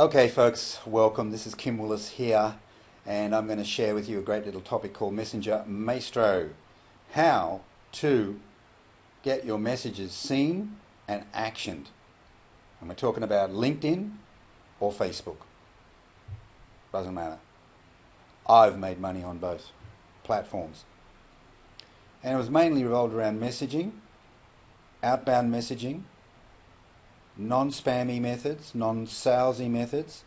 Okay, folks, welcome. This is Kim Willis here, and I'm going to share with you a great little topic called Messenger Maestro. How to get your messages seen and actioned. And we're talking about LinkedIn or Facebook. Doesn't matter. I've made money on both platforms. And it was mainly revolved around messaging, outbound messaging, non-spammy methods, non-salesy methods,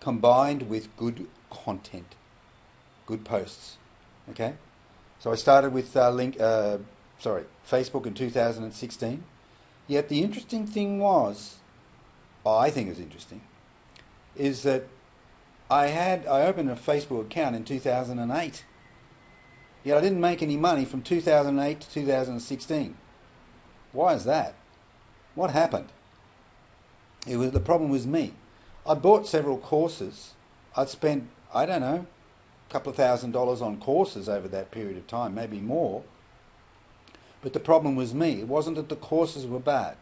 combined with good content, good posts. Okay, so I started with Facebook in 2016. Yet the interesting thing was, I think it was interesting, is that I opened a Facebook account in 2008. Yet I didn't make any money from 2008 to 2016. Why is that? What happened? The problem was me. I bought several courses. I'd spent, I don't know, a couple of $1,000s on courses over that period of time, maybe more. But the problem was me. It wasn't that the courses were bad.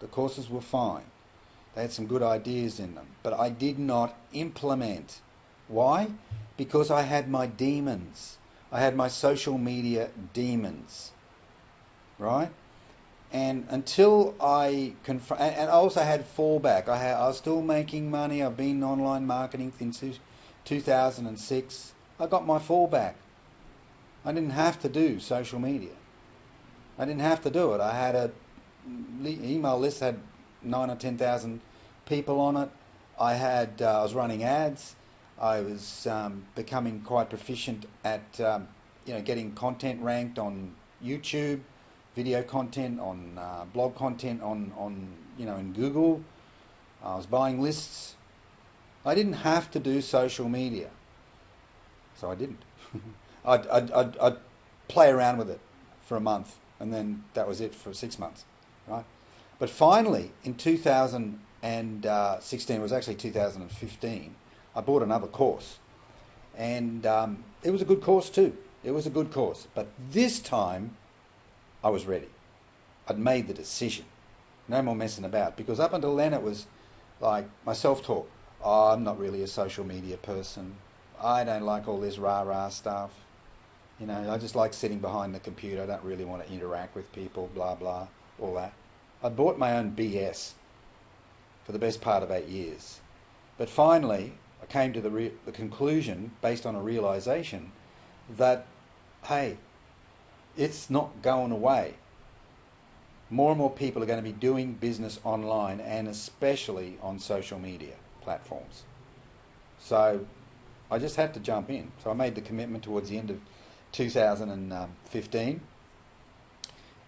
The courses were fine. They had some good ideas in them. But I did not implement. Why? Because I had my demons. I had my social media demons. Right? And until I and I also had fallback. I was still making money. I've been online marketing since 2006. I got my fallback. I didn't have to do social media. I didn't have to do it. I had a email list that had 9 or 10,000 people on it. I was running ads. I was becoming quite proficient at getting content ranked on YouTube. Video content, on blog content, on in Google. I was buying lists. I didn't have to do social media, so I didn't. I'd play around with it for a month, and then that was it for 6 months, right? But finally, in 2016, it was actually 2015, I bought another course, and it was a good course too. It was a good course, but this time I was ready. I'd made the decision. No more messing about. Because up until then it was like my self-talk. Oh, I'm not really a social media person. I don't like all this rah-rah stuff. I just like sitting behind the computer. I don't really want to interact with people, blah, blah, all that. I bought my own BS for the best part of 8 years. But finally, I came to the conclusion, based on a realization, that, hey, it's not going away. More and more people are going to be doing business online, and especially on social media platforms. So I just had to jump in. So I made the commitment towards the end of 2015.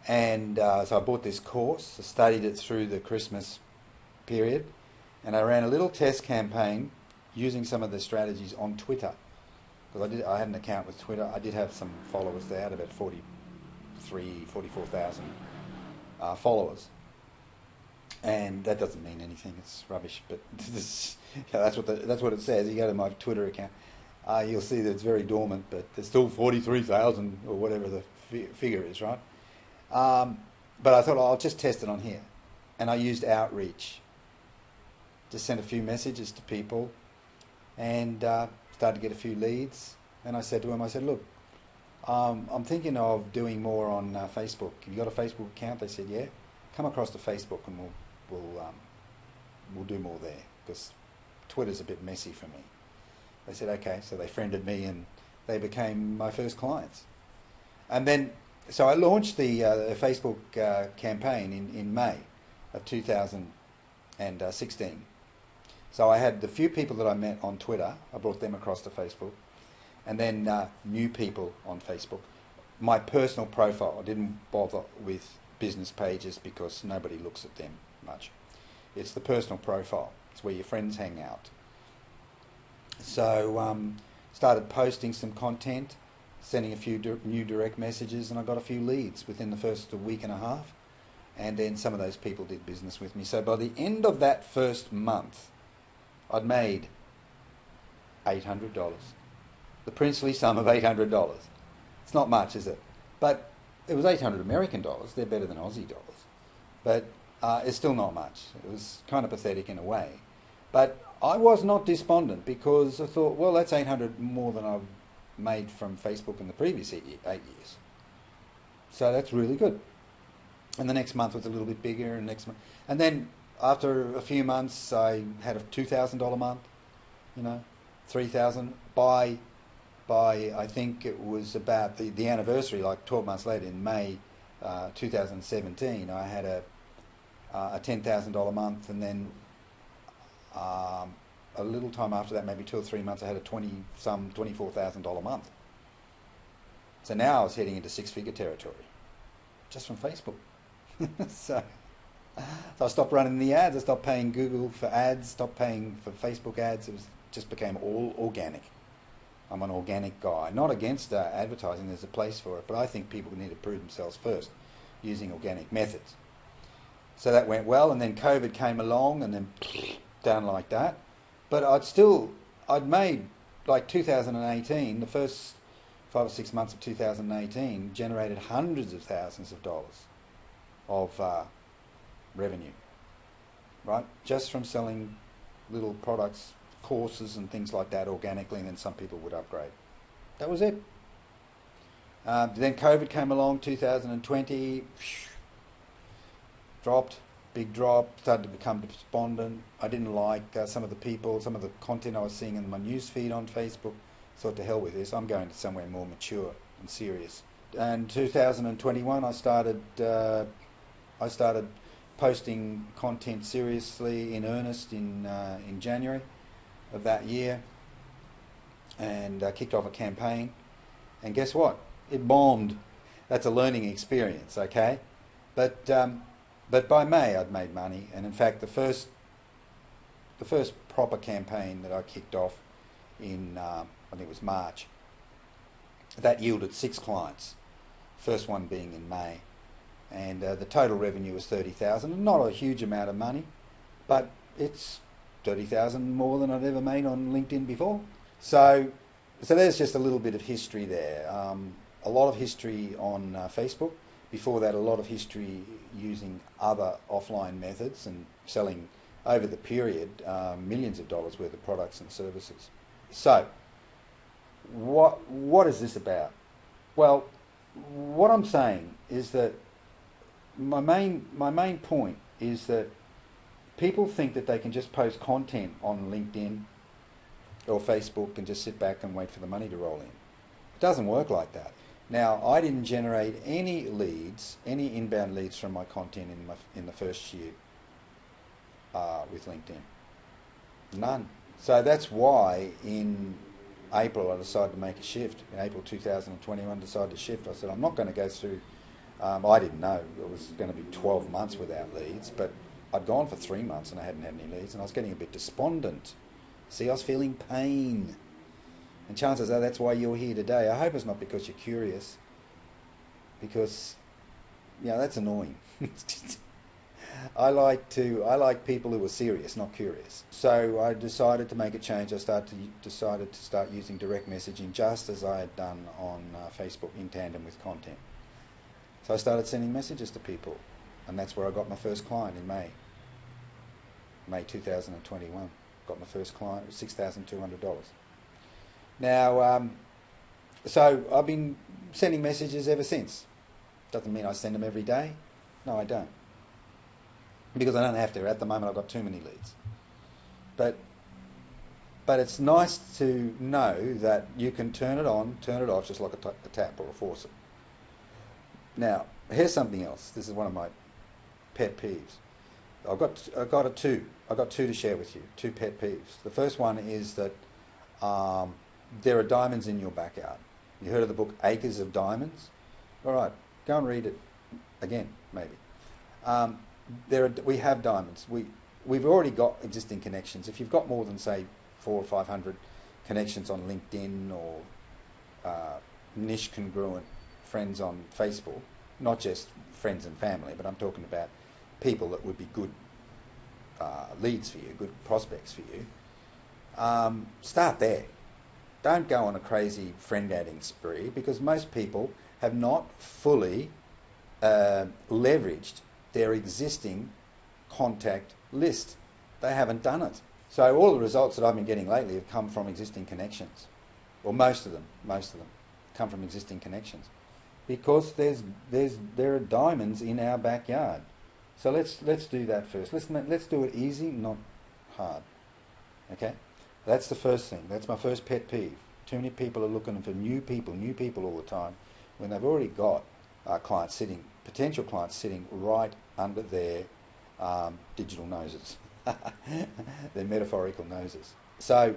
And so I bought this course. I studied it through the Christmas period. And I ran a little test campaign using some of the strategies on Twitter. Because I had an account with Twitter. I did have some followers there. I had about 44,000 followers, and that doesn't mean anything. It's rubbish, but that's what it says. You go to my Twitter account, you'll see that it's very dormant, but there's still 43,000 or whatever the figure is, right? But I thought I'll just test it on here, and I used outreach. Just sent a few messages to people, and started to get a few leads. And I said to him, look, I'm thinking of doing more on Facebook. Have you got a Facebook account? They said, yeah. Come across to Facebook and we'll do more there, because Twitter's a bit messy for me. They said, okay. So they friended me and they became my first clients. And then, so I launched the Facebook campaign in May of 2016. So I had the few people that I met on Twitter, I brought them across to Facebook. And then new people on Facebook. My personal profile, I didn't bother with business pages because nobody looks at them much. It's the personal profile. It's where your friends hang out. So started posting some content, sending a few new direct messages, and I got a few leads within the first week and a half. And then some of those people did business with me. So by the end of that first month, I'd made $800. The princely sum of $800. It's not much, is it? But it was 800 American dollars. They're better than Aussie dollars. But it's still not much. It was kind of pathetic in a way. But I was not despondent because I thought, well, that's 800 more than I've made from Facebook in the previous 8 years. So that's really good. And the next month was a little bit bigger, and next month, and then after a few months, I had a $2,000 month, 3,000 by I think it was about the anniversary, like 12 months later in May 2017, I had a $10,000 month, and then a little time after that, maybe 2 or 3 months, I had a $24,000 month. So now I was heading into six-figure territory, just from Facebook. so I stopped running the ads. I stopped paying Google for ads. Stopped paying for Facebook ads. It just became all organic. I'm an organic guy. Not against advertising. There's a place for it, but I think people need to prove themselves first using organic methods. So that went well, and then COVID came along, and then down like that. But I'd made, like 2018, the first 5 or 6 months of 2018, generated hundreds of thousands of dollars of revenue, right? Just from selling little products, courses and things like that organically, and then some people would upgrade. That was it. Then COVID came along, 2020, dropped, big drop, started to become despondent. I didn't like some of the people, some of the content I was seeing in my news feed on Facebook. Thought, to hell with this, I'm going to somewhere more mature and serious. And 2021 I started posting content seriously in earnest in January of that year, and kicked off a campaign, and guess what? It bombed. That's a learning experience, okay? But by May I'd made money, and in fact the first proper campaign that I kicked off in I think it was March, that yielded 6 clients. First one being in May, and the total revenue was 30,000. Not a huge amount of money, but it's 30,000 more than I'd ever made on LinkedIn before. So there's just a little bit of history there. A lot of history on Facebook. Before that, a lot of history using other offline methods and selling over the period millions of dollars worth of products and services. So what is this about? Well, what I'm saying is that my main point is that people think that they can just post content on LinkedIn or Facebook and just sit back and wait for the money to roll in. It doesn't work like that. Now, I didn't generate any leads, any inbound leads from my content in the first year with LinkedIn. None. So that's why in April I decided to make a shift. In April 2021 I decided to shift. I said, I'm not going to go through, I didn't know it was going to be 12 months without leads, but I'd gone for 3 months and I hadn't had any leads, and I was getting a bit despondent. See, I was feeling pain. And chances are that's why you're here today. I hope it's not because you're curious, because, that's annoying. I like people who are serious, not curious. So I decided to make a change. I decided to start using direct messaging, just as I had done on Facebook, in tandem with content. So I started sending messages to people, and that's where I got my first client in May 2021. Got my first client, $6,200. Now, so I've been sending messages ever since. Doesn't mean I send them every day. No, I don't. Because I don't have to. At the moment I've got too many leads. But it's nice to know that you can turn it on, turn it off, just like a tap or a faucet. Now, here's something else. This is one of my pet peeves. I've got two to share with you. 2 pet peeves. The first one is that there are diamonds in your backyard. You heard of the book Acres of Diamonds? All right, go and read it again, maybe. We have diamonds. We've already got existing connections. If you've got more than, say, 400 or 500 connections on LinkedIn or niche congruent friends on Facebook, not just friends and family, but I'm talking about people that would be good leads for you, good prospects for you, start there. Don't go on a crazy friend adding spree, because most people have not fully leveraged their existing contact list. They haven't done it. So all the results that I've been getting lately have come from existing connections. Well, most of them come from existing connections. Because there are diamonds in our backyard. So let's do that first. Let's do it easy, not hard. Okay? That's the first thing. That's my first pet peeve. Too many people are looking for new people all the time, when they've already got potential clients sitting right under their digital noses, their metaphorical noses. So,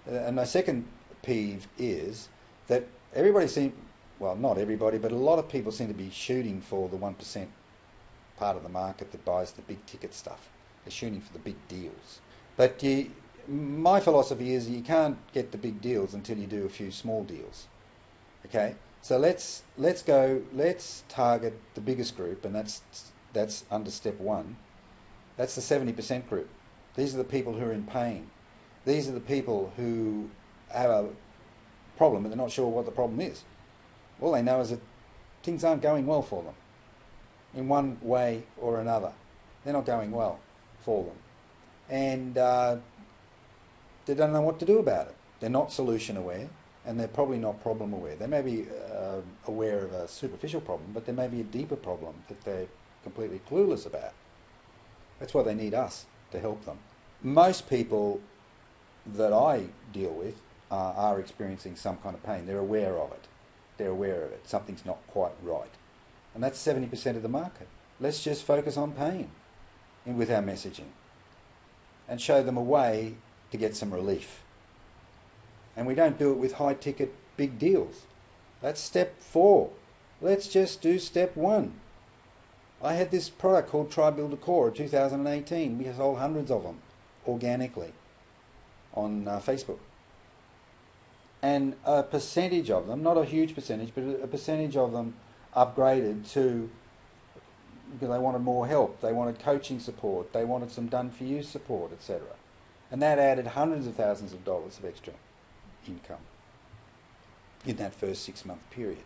and my second peeve is that not everybody, but a lot of people seem to be shooting for the 1% part of the market that buys the big ticket stuff. They're shooting for the big deals. But my philosophy is you can't get the big deals until you do a few small deals. Okay? So let's target the biggest group, and that's under step 1. That's the 70% group. These are the people who are in pain. These are the people who have a problem and they're not sure what the problem is. All they know is that things aren't going well for them. In one way or another. They're not going well for them. And they don't know what to do about it. They're not solution aware, and they're probably not problem aware. They may be aware of a superficial problem, but there may be a deeper problem that they're completely clueless about. That's why they need us to help them. Most people that I deal with are experiencing some kind of pain. They're aware of it. They're aware of it. Something's not quite right. And that's 70% of the market. Let's just focus on pain with our messaging and show them a way to get some relief. And we don't do it with high ticket big deals. That's step 4. Let's just do step 1. I had this product called Tri-Builder Core in 2018. We sold hundreds of them organically on Facebook. And a percentage of them, not a huge percentage, but a percentage of them upgraded to, because they wanted more help, they wanted coaching support, they wanted some done-for-you support, etc. And that added hundreds of thousands of dollars of extra income in that first 6-month period.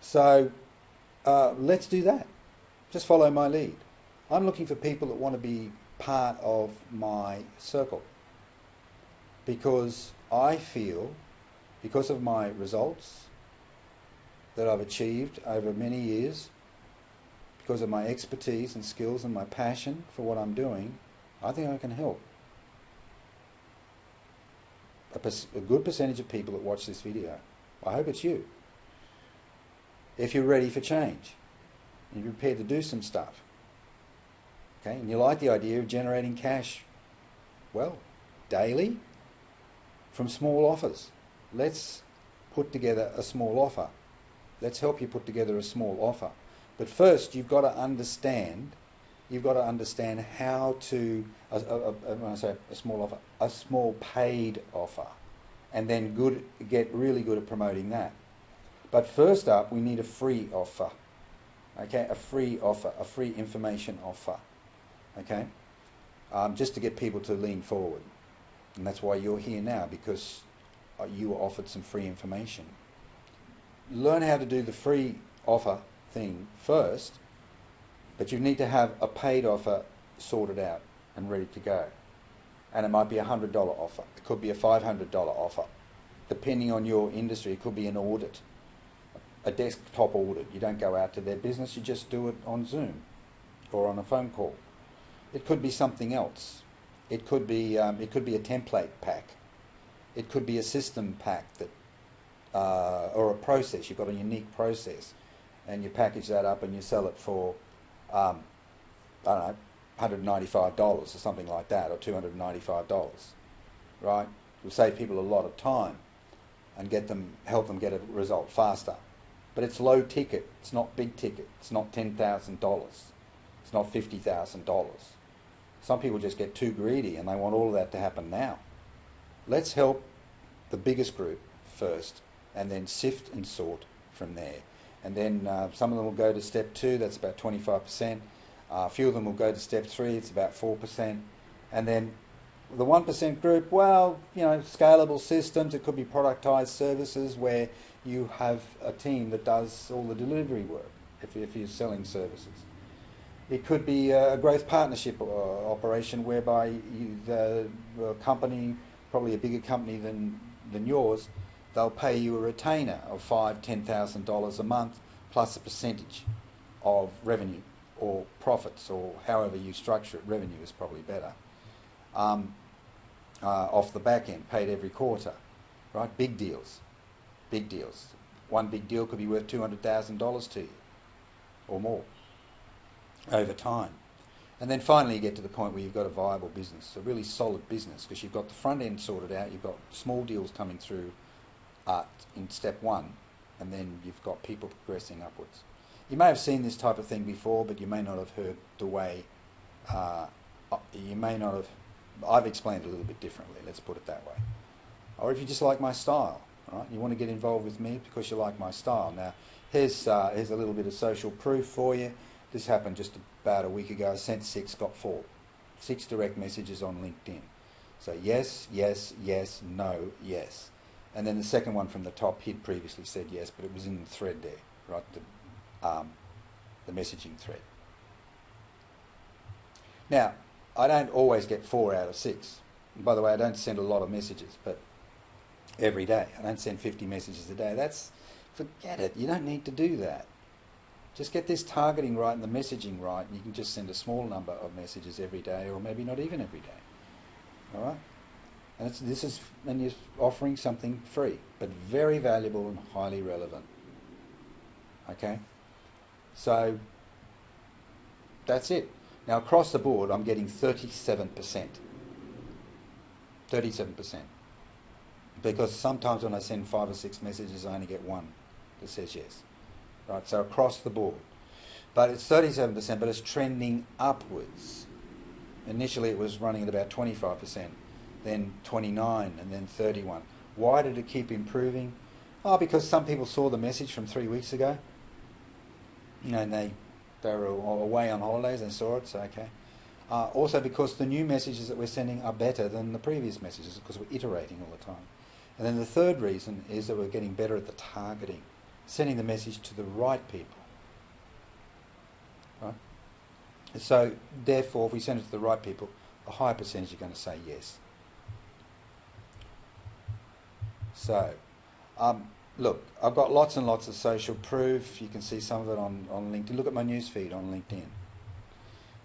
So let's do that. Just follow my lead. I'm looking for people that want to be part of my circle, because I feel, because of my results that I've achieved over many years, because of my expertise and skills and my passion for what I'm doing, I think I can help a good percentage of people that watch this video. I hope it's you. If you're ready for change, and you're prepared to do some stuff, okay, and you like the idea of generating cash, well, daily, from small offers. Let's put together a small offer. Let's help you put together a small offer. But first, you've got to understand how to, when I say a small offer, a small paid offer, and then get really good at promoting that. But first up, we need a free offer, okay, a free offer, a free information offer, okay, just to get people to lean forward. And that's why you're here now, because you were offered some free information. Learn how to do the free offer thing first, but you need to have a paid offer sorted out and ready to go. And it might be a $100 offer. It could be a $500 offer. Depending on your industry, it could be an audit, a desktop audit. You don't go out to their business, you just do it on Zoom or on a phone call. It could be something else. It could be a template pack. It could be a system pack that, or a process. You've got a unique process, and you package that up and you sell it for, I don't know, $195 or something like that, or $295, right? You'll save people a lot of time and help them get a result faster. But it's low ticket. It's not big ticket. It's not $10,000. It's not $50,000. Some people just get too greedy and they want all of that to happen now. Let's help the biggest group first, and then sift and sort from there. And then some of them will go to step 2, that's about 25%. A few of them will go to step 3, it's about 4%. And then the 1% group, well, you know, scalable systems, it could be productized services where you have a team that does all the delivery work if you're selling services. It could be a growth partnership operation whereby the company, probably a bigger company than yours, they'll pay you a retainer of $5,000-$10,000 a month plus a percentage of revenue or profits, or however you structure it. Revenue is probably better. Off the back end, paid every quarter, right? Big deals, big deals. One big deal could be worth $200,000 to you or more over time. And then finally you get to the point where you've got a viable business, a really solid business, because you've got the front end sorted out, you've got small deals coming through in step one, and then you've got people progressing upwards. You may have seen this type of thing before, but you may not have heard the way, I've explained it a little bit differently, let's put it that way. Or if you just like my style, right? You want to get involved with me because you like my style. Now, here's a little bit of social proof for you. This happened just about a week ago. I sent 6, got 4. 6 direct messages on LinkedIn. So yes, yes, yes, no, yes. And then the second one from the top, he'd previously said yes, but it was in the thread there, right? The messaging thread. Now, I don't always get 4 out of 6. And by the way, I don't send a lot of messages, but every day. I don't send 50 messages a day. Forget it. You don't need to do that. Just get this targeting right and the messaging right, and you can just send a small number of messages every day, or maybe not even every day. All right? And you're offering something free, but very valuable and highly relevant. Okay? So that's it. Now across the board, I'm getting 37%. 37%. Because sometimes when I send 5 or 6 messages, I only get 1 that says yes. Right, so across the board. But it's 37%, but it's trending upwards. Initially it was running at about 25%, then 29, and then 31. Why did it keep improving? Oh, because some people saw the message from 3 weeks ago. And they were away on holidays and saw it, so okay. Also because the new messages that we're sending are better than the previous messages, because we're iterating all the time. And then the third reason is that we're getting better at the targeting, sending the message to the right people. Right? So therefore, if we send it to the right people, a higher percentage are going to say yes. So, look, I've got lots and lots of social proof. You can see some of it on LinkedIn. Look at my newsfeed on LinkedIn.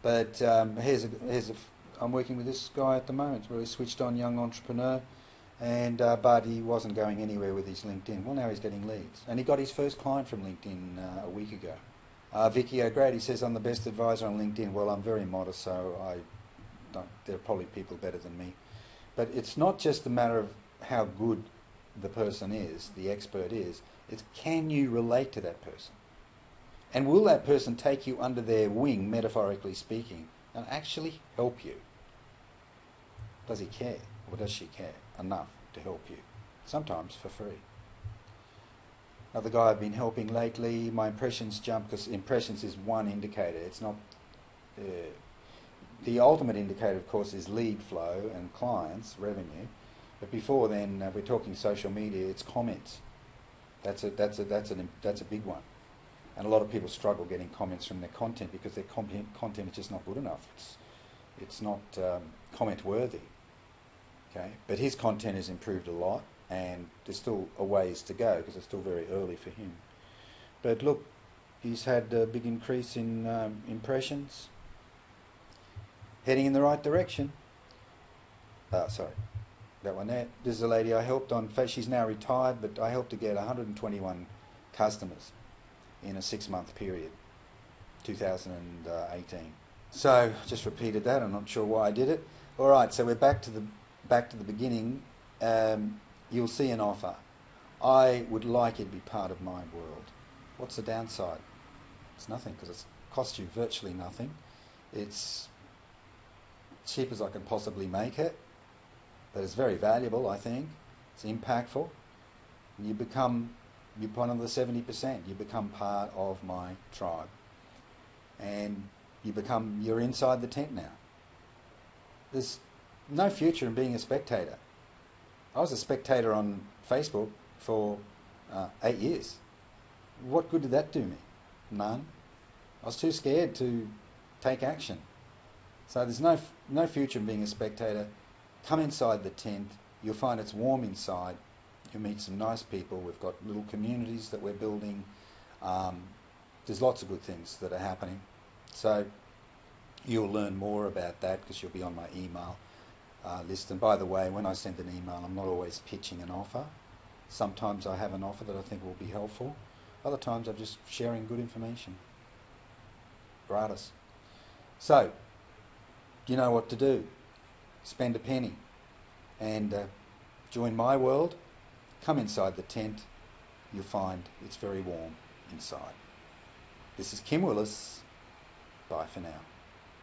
But I'm working with this guy at the moment, really switched on young entrepreneur, and but he wasn't going anywhere with his LinkedIn. Well, now he's getting leads. And he got his first client from LinkedIn a week ago. Vicky O'Grady says, I'm the best advisor on LinkedIn. Well, I'm very modest, so there are probably people better than me. But it's not just a matter of how good the person is, the expert is. It's can you relate to that person? And will that person take you under their wing, metaphorically speaking, and actually help you? Does he care, or does she care enough to help you? Sometimes for free. Another guy I've been helping lately, my impressions jump, because impressions is one indicator. It's not... the ultimate indicator, of course, is lead flow and clients, revenue. But before then, we're talking social media, it's comments. That's a big one. And a lot of people struggle getting comments from their content because their content is just not good enough. It's not comment worthy. Okay, but his content has improved a lot, and there's still a ways to go because it's still very early for him. But look, he's had a big increase in impressions, heading in the right direction. Sorry, that one there. This is a lady I helped on. She's now retired, but I helped to get 121 customers in a 6-month period, 2018. So just repeated that. I'm not sure why I did it. All right, so we're back to the beginning. You'll see an offer. I would like you to be part of my world. What's the downside? It's nothing, because it costs you virtually nothing. It's cheap as I can possibly make it, but it's very valuable, I think. It's impactful. You're one of the 70%. You become part of my tribe. And you're inside the tent now. There's no future in being a spectator. I was a spectator on Facebook for 8 years. What good did that do me? None. I was too scared to take action. So there's no future in being a spectator. Come inside the tent. You'll find it's warm inside. You'll meet some nice people. We've got little communities that we're building. There's lots of good things that are happening. So you'll learn more about that because you'll be on my email list. And by the way, when I send an email, I'm not always pitching an offer. Sometimes I have an offer that I think will be helpful. Other times I'm just sharing good information. Gratis. So, you know what to do. Spend a penny and join my world. Come inside the tent. You'll find it's very warm inside. This is Kim Willis. Bye for now.